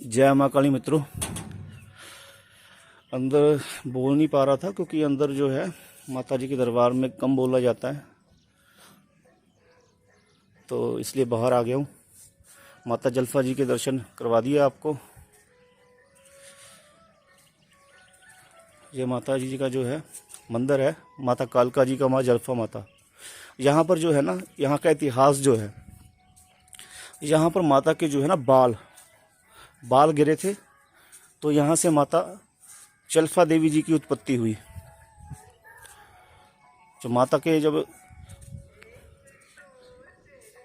जय माँ काली मित्रों। अंदर बोल नहीं पा रहा था क्योंकि अंदर जो है माता जी के दरबार में कम बोला जाता है, तो इसलिए बाहर आ गया हूँ। माता जलफा जी के दर्शन करवा दिए आपको। ये माता जी का जो है मंदिर है, माता कालका जी का, माँ जलफा माता। यहाँ पर जो है ना, यहाँ का इतिहास जो है, यहाँ पर माता के जो है ना बाल गिरे थे, तो यहाँ से माता जलफा देवी जी की उत्पत्ति हुई। जो माता के जब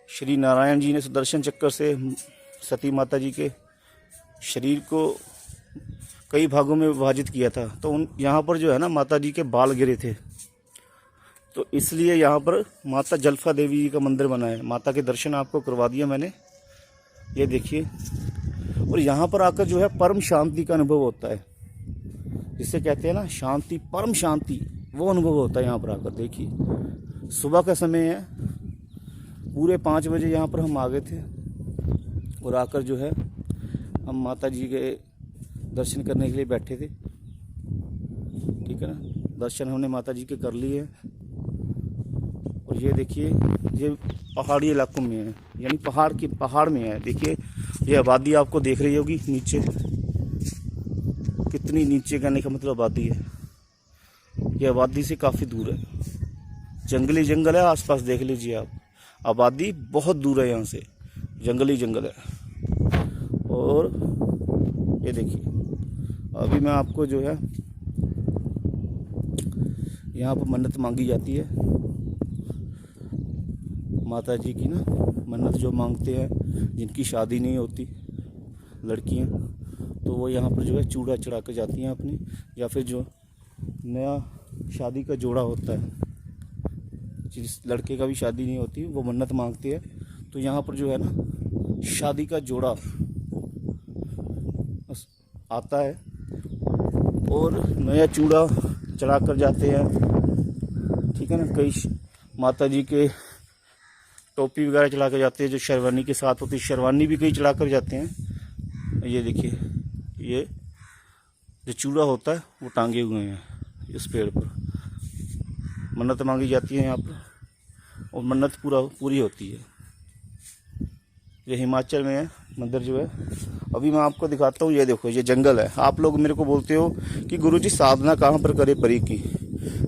श्री नारायण जी ने सुदर्शन चक्कर से सती माता जी के शरीर को कई भागों में विभाजित किया था, तो यहाँ पर जो है ना माता जी के बाल गिरे थे, तो इसलिए यहाँ पर माता जलफा देवी जी का मंदिर बना है। माता के दर्शन आपको करवा दिया मैंने, ये देखिए। और यहाँ पर आकर जो है परम शांति का अनुभव होता है, जिसे कहते हैं ना शांति, परम शांति, वो अनुभव होता है यहाँ पर आकर। देखिए सुबह का समय है, पूरे 5 बजे यहाँ पर हम आ गए थे और आकर जो है हम माता जी के दर्शन करने के लिए बैठे थे। ठीक है ना, दर्शन हमने माता जी के कर लिए। और ये देखिए, ये पहाड़ी इलाकों में है, यानी पहाड़ में है। देखिए ये आबादी आपको देख रही होगी नीचे, कितनी नीचे कहने का मतलब आबादी है। ये आबादी से काफ़ी दूर है, जंगली जंगल है आसपास, देख लीजिए आप। आबादी बहुत दूर है यहाँ से, जंगली जंगल है। और ये देखिए, अभी मैं आपको जो है यहाँ पर मन्नत मांगी जाती है माता जी की ना। मन्नत जो मांगते हैं, जिनकी शादी नहीं होती लड़कियाँ, तो वो यहाँ पर जो है चूड़ा चढ़ा के जाती हैं अपनी, या फिर जो नया शादी का जोड़ा होता है, जिस लड़के का भी शादी नहीं होती, वो मन्नत मांगती है, तो यहाँ पर जो है ना शादी का जोड़ा आता है और नया चूड़ा चढ़ा कर जाते हैं। ठीक है ना, कई माता जी के टोपी वगैरह चढ़ा कर जाते हैं, जो शेरवानी के साथ होती है, शेरवानी भी कई चढ़ा कर जाते हैं। ये देखिए, ये जो चूड़ा होता है वो टांगे हुए हैं इस पेड़ पर। मन्नत मांगी जाती है यहाँ पर और मन्नत पूरी होती है। ये हिमाचल में है मंदिर जो है। अभी मैं आपको दिखाता हूँ। ये देखो, ये जंगल है। आप लोग मेरे को बोलते हो कि गुरुजी साधना कहाँ पर करे परी की।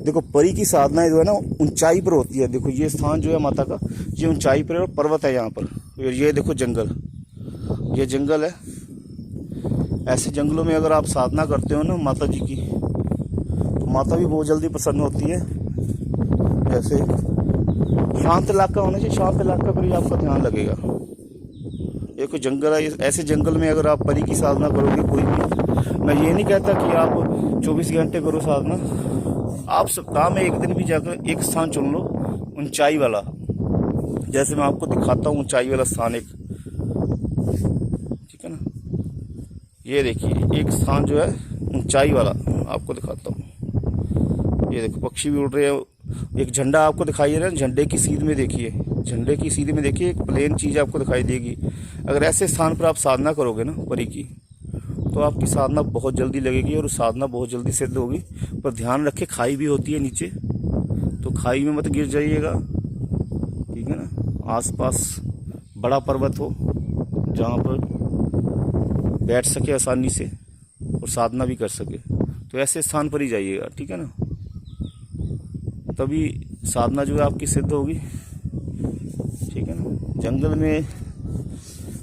देखो, परी की साधना जो है ना ऊंचाई पर होती है। देखो ये स्थान जो है माता का, ये ऊंचाई पर है और पर्वत है यहाँ पर। ये देखो जंगल, ये जंगल है। ऐसे जंगलों में अगर आप साधना करते हो ना माता जी की, तो माता भी बहुत जल्दी प्रसन्न होती है। जैसे शांत इलाका होना चाहिए, शांत इलाका पर ही आपका ध्यान लगेगा। ये कोई जंगल है, ऐसे जंगल में अगर आप परी की साधना करोगे, कोई भी, मैं ये नहीं कहता कि आप 24 घंटे करो साधना, आप सप्ताह में एक दिन भी जाकर एक स्थान चुन लो ऊंचाई वाला। जैसे मैं आपको दिखाता हूँ ऊंचाई वाला स्थान एक, ठीक है ना। ये देखिए एक स्थान जो है ऊंचाई वाला, आपको दिखाता हूँ। ये देखो पक्षी भी उड़ रहे हैं। एक झंडा आपको दिखाई दे रहा है, झंडे की सीध में देखिए, झंडे की सीध में देखिए एक प्लेन चीज़ आपको दिखाई देगी। अगर ऐसे स्थान पर आप साधना करोगे ना परी की, तो आपकी साधना बहुत जल्दी लगेगी और साधना बहुत जल्दी सिद्ध होगी। पर ध्यान रखें, खाई भी होती है नीचे, तो खाई में मत गिर जाइएगा। ठीक है ना, आसपास बड़ा पर्वत हो जहाँ पर बैठ सके आसानी से और साधना भी कर सके, तो ऐसे स्थान पर ही जाइएगा। ठीक है ना, तभी साधना जो है आपकी सिद्ध होगी। ठीक है ना। जंगल में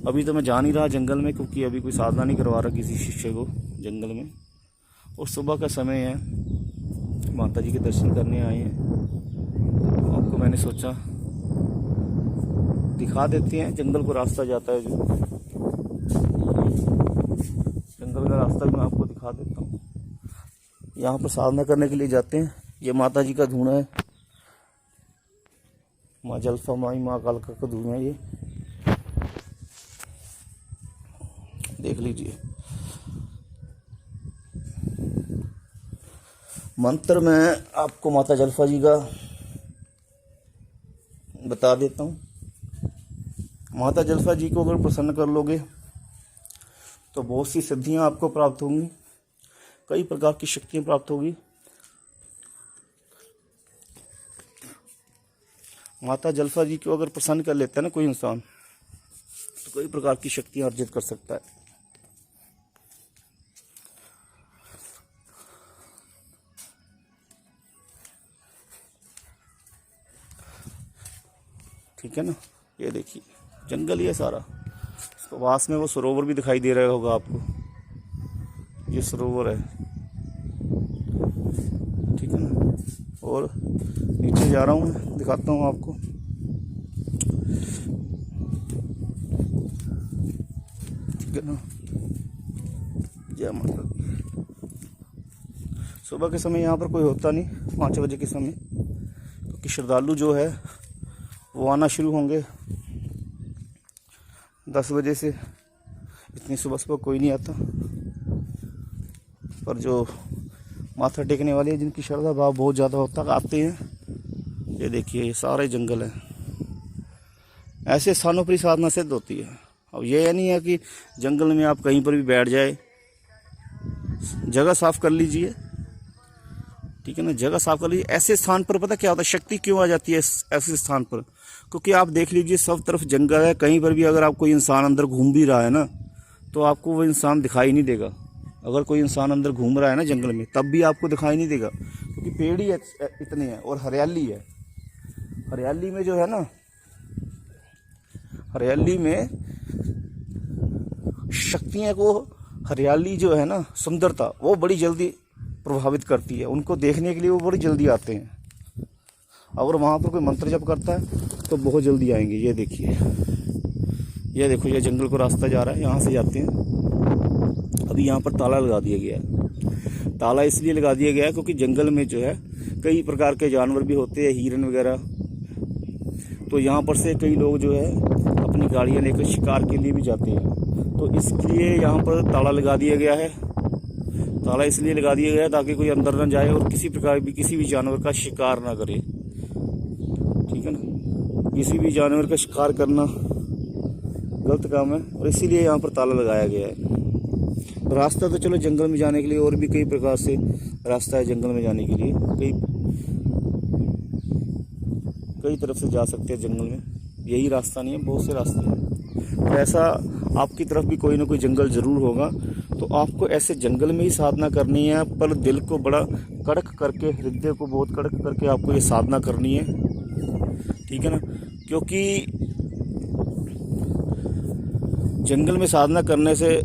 अभी तो मैं जा नहीं रहा जंगल में, क्योंकि अभी कोई साधना नहीं करवा रहा किसी शिष्य को जंगल में। और सुबह का समय है, माता जी के दर्शन करने आए हैं, तो आपको मैंने सोचा दिखा देते हैं। जंगल को रास्ता जाता है, जो जंगल का रास्ता भी मैं आपको दिखा देता हूँ। यहाँ पर साधना करने के लिए जाते हैं। ये माता जी का धूना है, माँ जलफा माई, माँ कालका का धूना है। ये देख लीजिए। मंत्र मैं आपको माता जलफा जी का बता देता हूँ। माता जलफा जी को अगर प्रसन्न कर लोगे तो बहुत सी सिद्धियां आपको प्राप्त होंगी, कई प्रकार की शक्तियां प्राप्त होगी। माता जलसा जी को अगर प्रसन्न कर लेता है ना कोई इंसान, तो कई प्रकार की शक्तियां अर्जित कर सकता है। ठीक है ना, ये देखिए जंगल ही है सारा। तो पास में वो सरोवर भी दिखाई दे रहा होगा आपको, ये सरोवर है। ठीक है ना, और नीचे जा रहा हूँ मैं, दिखाता हूँ आपको। ठीक है ना, जय माता दी। सुबह के समय यहाँ पर कोई होता नहीं, 5 बजे के समय, क्योंकि श्रद्धालु जो है वो आना शुरू होंगे 10 बजे से। इतनी सुबह सुबह कोई नहीं आता, पर जो माथा टेकने वाले हैं, जिनकी श्रद्धा भाव बहुत ज़्यादा होता है, आते हैं। ये देखिए ये सारे जंगल हैं। ऐसे स्थानों पर ही साधना सिद्ध होती है। अब ये नहीं है कि जंगल में आप कहीं पर भी बैठ जाए, जगह साफ कर लीजिए। ठीक है ना, जगह साफ कर लीजिए। ऐसे स्थान पर पता क्या होता है, शक्ति क्यों आ जाती है ऐसे स्थान पर? क्योंकि आप देख लीजिए सब तरफ जंगल है, कहीं पर भी अगर आप कोई इंसान अंदर घूम भी रहा है ना, तो आपको वो इंसान दिखाई नहीं देगा। अगर कोई इंसान अंदर घूम रहा है ना जंगल में, तब भी आपको दिखाई नहीं देगा, क्योंकि पेड़ ही इतने हैं और हरियाली है। हरियाली में जो है ना, हरियाली में शक्तियाँ को, हरियाली जो है ना, सुंदरता, वो बड़ी जल्दी प्रभावित करती है। उनको देखने के लिए वो बड़ी जल्दी आते हैं। अगर वहाँ पर कोई मंत्र जप करता है तो बहुत जल्दी आएंगे। ये देखिए, ये देखो, ये जंगल को रास्ता जा रहा है, यहाँ से जाते हैं। अभी यहाँ पर ताला लगा दिया गया है। ताला इसलिए लगा दिया गया है क्योंकि जंगल में जो है कई प्रकार के जानवर भी होते हैं, हिरन वगैरह। तो यहाँ पर से कई लोग जो है अपनी गाड़ियाँ लेकर शिकार के लिए भी जाते हैं। तो इसलिए यहाँ पर ताला लगा दिया गया है। ताला इसलिए लगा दिया गया है ताकि कोई अंदर न जाए और किसी प्रकार भी किसी भी जानवर का शिकार ना करे। ठीक है ना, किसी भी जानवर का शिकार करना गलत काम है, और इसीलिए यहाँ पर ताला लगाया गया है। रास्ता तो चलो जंगल में जाने के लिए और भी कई प्रकार से रास्ता है जंगल में जाने के लिए, कई तरफ से जा सकते हैं जंगल में। यही रास्ता नहीं है, बहुत से रास्ते हैं। तो ऐसा आपकी तरफ भी कोई ना कोई जंगल जरूर होगा। तो आपको ऐसे जंगल में ही साधना करनी है, पर दिल को बड़ा कड़क करके, हृदय को बहुत कड़क करके आपको ये साधना करनी है। ठीक है ना, क्योंकि जंगल में साधना करने से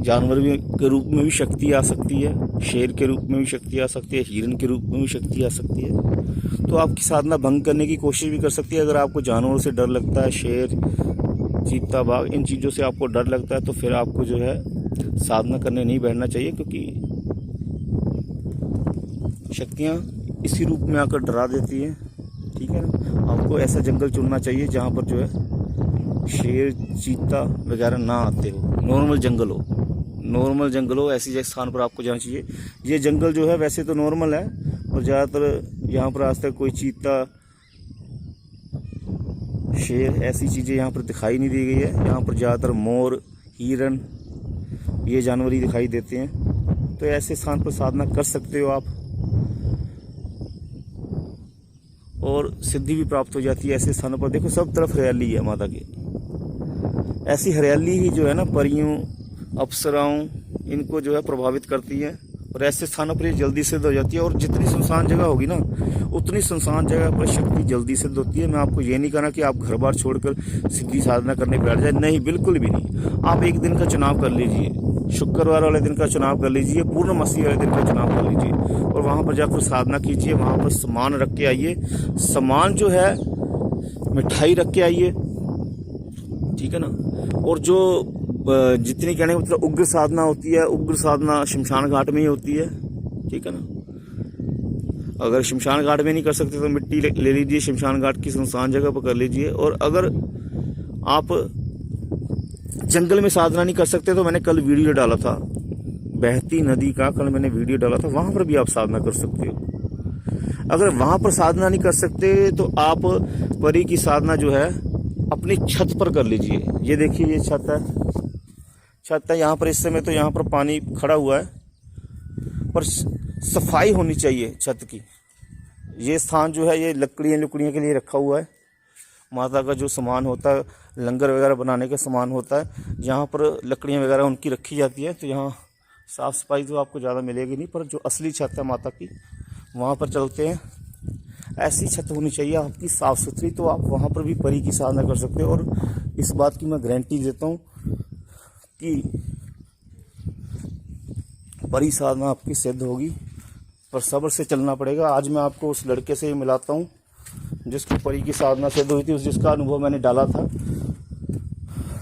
जानवर भी के रूप में भी शक्ति आ सकती है, शेर के रूप में भी शक्ति आ सकती है, हिरन के रूप में भी शक्ति आ सकती है। तो आपकी साधना भंग करने की कोशिश भी कर सकती है। अगर आपको जानवरों से डर लगता है, शेर, चीता, बाघ, इन चीज़ों से आपको डर लगता है, तो फिर आपको जो है साधना करने नहीं बैठना चाहिए, क्योंकि शक्तियाँ इसी रूप में आकर डरा देती हैं। ठीक है ना, आपको ऐसा जंगल चुनना चाहिए जहाँ पर जो है शेर, चीता वगैरह ना आते हो, नॉर्मल जंगल हो। नॉर्मल जंगल हो, ऐसी स्थान पर आपको जाना चाहिए। ये जंगल जो है वैसे तो नॉर्मल है, और ज़्यादातर यहाँ पर आज तक कोई चीता, शेर, ऐसी चीज़ें यहाँ पर दिखाई नहीं दी गई है। यहाँ पर ज़्यादातर मोर, हिरन, ये जानवर ही दिखाई देते हैं। तो ऐसे स्थान पर साधना कर सकते हो आप, और सिद्धि भी प्राप्त हो जाती है ऐसे स्थानों पर। देखो सब तरफ हरियाली है माता की। ऐसी हरियाली ही जो है ना परियों, अप्सराओं, इनको जो है प्रभावित करती है, और ऐसे स्थानों पर ये जल्दी सिद्ध हो जाती है। और जितनी सुनसान जगह होगी ना, उतनी सुनसान जगह पर शक्ति जल्दी सिद्ध होती है। मैं आपको ये नहीं कहना कि आप घर बार छोड़कर सिद्धि साधना करने बैठ जाए, नहीं, बिल्कुल भी नहीं। आप एक दिन का चुनाव कर लीजिए, शुक्रवार वाले दिन का चुनाव कर लीजिए, पूर्णमासी वाले दिन का चुनाव कर लीजिए, और वहाँ पर जाकर साधना कीजिए। वहाँ पर सामान रख के आइए, सामान जो है मिठाई रख के आइए। ठीक है ना, और जो जितनी कहने का मतलब उग्र साधना होती है, उग्र साधना शमशान घाट में ही होती है। ठीक है ना, अगर शमशान घाट में नहीं कर सकते तो मिट्टी ले लीजिए, शमशान घाट की सुनसान जगह पर कर लीजिए। और अगर आप जंगल में साधना नहीं कर सकते तो मैंने कल वीडियो डाला था बहती नदी का, कल मैंने वीडियो डाला था, वहां पर भी आप साधना कर सकते हो। अगर वहां पर साधना नहीं कर सकते तो आप परी की साधना जो है अपनी छत पर कर लीजिए। ये देखिए, ये छत है, छत है। यहाँ पर इस समय तो यहाँ पर पानी खड़ा हुआ है, पर सफाई होनी चाहिए छत की। ये स्थान जो है ये लकड़ियाँ के लिए रखा हुआ है। माता का जो सामान होता है, लंगर वगैरह बनाने का सामान होता है, यहाँ पर लकड़ियाँ वगैरह उनकी रखी जाती है। तो यहाँ साफ़ सफाई तो आपको ज़्यादा मिलेगी नहीं, पर जो असली छत है माता की, वहाँ पर चलते हैं। ऐसी छत होनी चाहिए आपकी साफ़ सुथरी, तो आप वहाँ पर भी परी की साधना कर सकते हो। और इस बात की मैं गारंटी देता हूँ कि परी साधना आपकी सिद्ध होगी, पर सब्र से चलना पड़ेगा। आज मैं आपको उस लड़के से मिलाता हूँ जिसको परी की साधना सिद्ध हुई थी, जिसका अनुभव मैंने डाला था।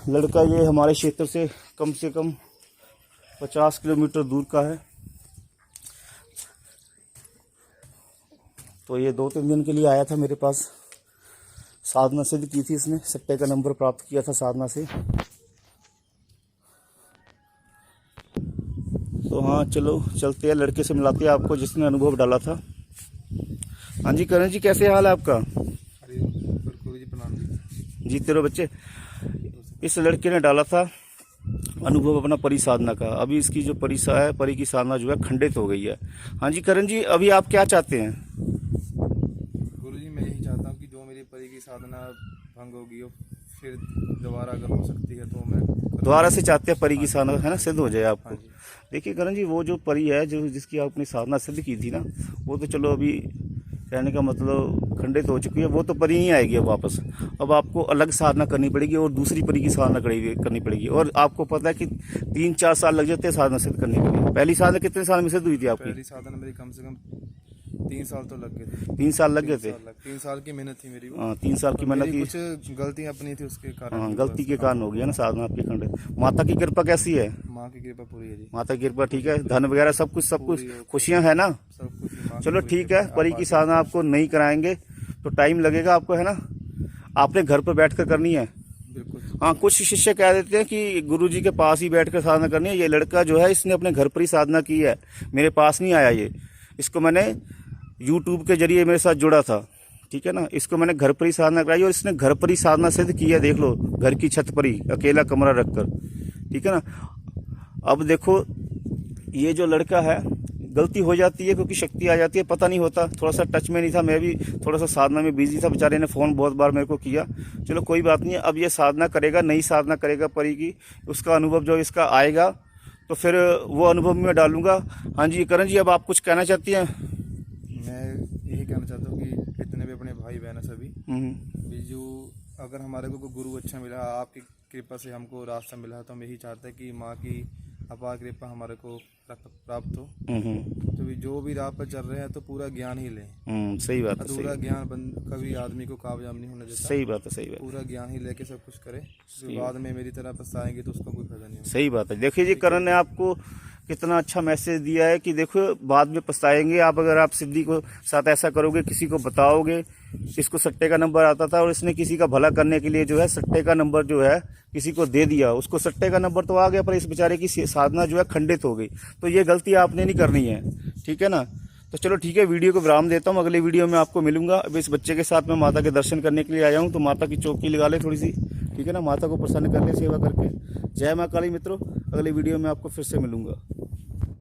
लड़का ये हमारे क्षेत्र से कम 50 किलोमीटर दूर का है। तो ये 2-3 दिन के लिए आया था मेरे पास। साधना सिद्ध की थी इसने, सट्टे का नंबर प्राप्त किया था साधना से। तो हाँ, चलो चलते हैं, लड़के से मिलाते हैं आपको जिसने अनुभव डाला था। हाँ जी करण जी, कैसे हाल है आपका? जी तेरे बच्चे, इस लड़के ने डाला था अनुभव अपना परी साधना का। अभी इसकी जो परी की साधना जो है खंडित हो गई है। हाँ जी करण जी, अभी आप क्या चाहते हैं? गुरुजी, मैं यही चाहता हूँ कि जो मेरी परी की साधना भंग होगी वो फिर दोबारा अगर हो सकती है तो मैं दोबारा से चाहते हैं परी की साधना है ना सिद्ध हो जाए आपको। देखिए करण जी, वो जो परी है जो जिसकी आपने साधना सिद्ध की थी ना, वो तो चलो अभी कहने का मतलब खंडित हो चुकी है। वो तो परी नहीं आएगी अब वापस। अब आपको अलग साधना करनी पड़ेगी और दूसरी परी की साधना करनी पड़ेगी। और आपको पता है कि 3-4 साल लग जाते हैं साधना सिद्ध करने के लिए। पहली साधना कितने साल में सिद्ध हुई थी आपकी? पहली साधना मेरी कम से कम 3 साल तो लग गए थे। 3 साल लग गए थे? 3 साल की मेहनत थी मेरी। हाँ, 3 साल की मेहनत की। कुछ गलतियां अपनी थी उसके कारण। हाँ, गलती के कारण हो गया ना साधना आपकी खंडित। माता की कृपा कैसी है? माँ की कृपा पूरी है जी। माता की कृपा ठीक है, धन वगैरह सब कुछ खुशियां है ना? सब कुछ। चलो ठीक है, परी की साधना आपको नहीं कराएंगे तो टाइम लगेगा आपको, है ना? आपने घर पर बैठकर करनी है। बिल्कुल। हाँ, कुछ शिष्य कह देते हैं कि गुरुजी के पास ही बैठकर साधना करनी है। ये लड़का जो है इसने अपने घर पर ही साधना की है, मेरे पास नहीं आया। ये इसको मैंने यूट्यूब के जरिए मेरे साथ जुड़ा था, ठीक है ना। इसको मैंने घर पर ही साधना कराई और इसने घर पर ही साधना सिद्ध की है। देख लो, घर की छत पर ही अकेला कमरा रखकर, ठीक है ना। अब देखो, ये जो लड़का है, गलती हो जाती है क्योंकि शक्ति आ जाती है, पता नहीं होता। थोड़ा सा टच में नहीं था, मैं भी थोड़ा सा साधना में बिजी था। बेचारे ने फ़ोन बहुत बार मेरे को किया। चलो कोई बात नहीं है, अब ये साधना करेगा, नई साधना करेगा परी की, उसका अनुभव जो इसका आएगा तो फिर वो अनुभव मैं डालूंगा। हाँ जी करण जी, अब आप कुछ कहना चाहती हैं? मैं यही कहना चाहता हूँ कि जितने भी अपने भाई बहन सभी जो अगर हमारे को गुरु अच्छा मिला, आपकी कृपा से हमको रास्ता मिला, तो हम यही चाहते हैं कि माँ की अपार कृपा हमारे को प्राप्त हो। तो जो भी राह पर चल रहे हैं तो पूरा ज्ञान ही लें। सही बात है। पूरा ज्ञान कभी आदमी को कामयाब नहीं होने देता। सही बात है, सही बात। पूरा ज्ञान ही लेके सब कुछ करे, बाद में मेरी तरह पछताएंगे तो उसका कोई फायदा नहीं होगा। सही बात है। देखिए जी, करण ने आपको कितना अच्छा मैसेज दिया है कि देखो बाद में पछताएंगे आप अगर आप सिद्धि को साथ ऐसा करोगे, किसी को बताओगे। इसको सट्टे का नंबर आता था और इसने किसी का भला करने के लिए जो है सट्टे का नंबर जो है किसी को दे दिया। उसको सट्टे का नंबर तो आ गया, पर इस बेचारे की साधना जो है खंडित हो गई। तो ये गलती आपने नहीं करनी है, ठीक है ना। तो चलो ठीक है, वीडियो को विराम देता हूँ। अगले वीडियो में आपको मिलूंगा। अब इस बच्चे के साथ मैं माता के दर्शन करने के लिए आया हूँ, तो माता की चौकी लगा ले थोड़ी सी, ठीक है ना। माता को प्रसन्न कर ले सेवा करके। जय माँ काली मित्रों, अगले वीडियो में आपको फिर से मिलूंगा।